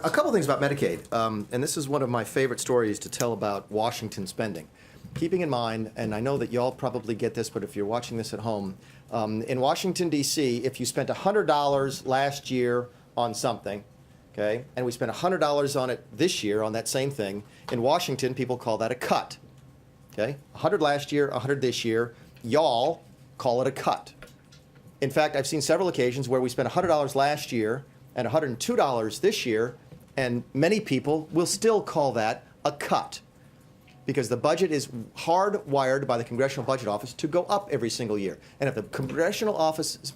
A couple things about Medicaid, and this is one of my favorite stories to tell about Washington spending. Keeping in mind, and I know that y'all probably get this, but if you're watching this at home, in Washington, D.C., if you spent $100 last year on something, okay, and we spent $100 on it this year on that same thing, in Washington, people call that a cut, okay? 100 last year, 100 this year. Y'all call it a cut. In fact, I've seen several occasions where we spent $100 last year and $102 this year, and many people will still call that a cut because the budget is hardwired by the Congressional Budget Office to go up every single year. And if the Congressional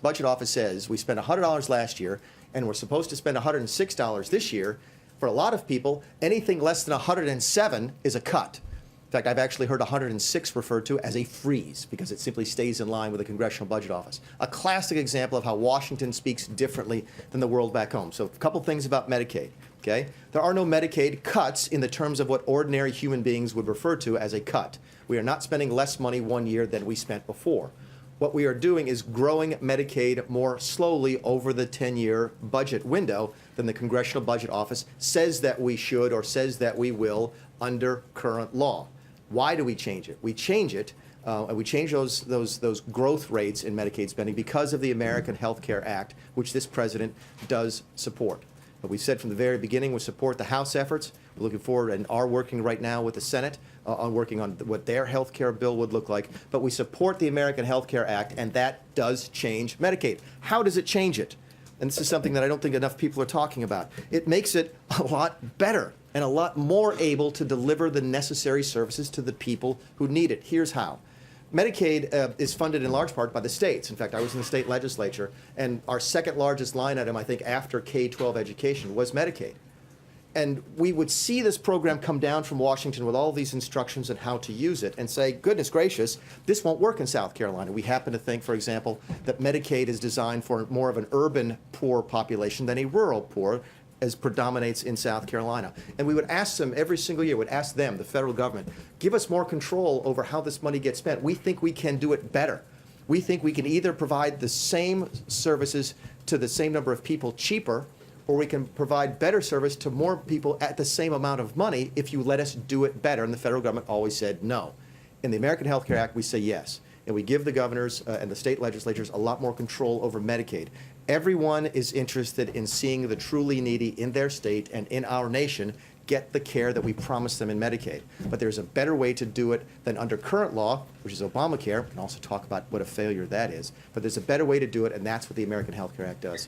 Budget Office says we spent $100 last year and we're supposed to spend $106 this year, for a lot of people, anything less than 107 is a cut. In fact, I've actually heard 106 referred to as a freeze because it simply stays in line with the Congressional Budget Office. A classic example of how Washington speaks differently than the world back home. So a couple things about Medicaid. Okay? There are no Medicaid cuts in the terms of what ordinary human beings would refer to as a cut. We are not spending less money one year than we spent before. What we are doing is growing Medicaid more slowly over the 10-year budget window than the Congressional Budget Office says that we should or says that we will under current law. Why do we change it? We change it, and we change those growth rates in Medicaid spending because of the American Health Care Act, which this president does support. But we said from the very beginning we support the House efforts. We're looking forward and are working right now with the Senate on working on what their health care bill would look like. But we support the American Health Care Act, and that does change Medicaid. How does it change it? And this is something that I don't think enough people are talking about. It makes it a lot better and a lot more able to deliver the necessary services to the people who need it. Here's how. Medicaid is funded in large part by the states. In fact, I was in the state legislature, and our second largest line item, I think, after K-12 education was Medicaid. And we would see this program come down from Washington with all these instructions on how to use it and say, goodness gracious, this won't work in South Carolina. We happen to think, for example, that Medicaid is designed for more of an urban poor population than a rural poor, as predominates in South Carolina. And we would ask them every single year, would ask them, the federal government, give us more control over how this money gets spent. We think we can do it better. We think we can either provide the same services to the same number of people cheaper, or we can provide better service to more people at the same amount of money if you let us do it better. And the federal government always said no. In the American Health Care Act, we say yes. And we give the governors and the state legislatures a lot more control over Medicaid. Everyone is interested in seeing the truly needy in their state and in our nation get the care that we promise them in Medicaid. But there's a better way to do it than under current law, which is Obamacare. We can also talk about what a failure that is. But there's a better way to do it, and that's what the American Health Care Act does.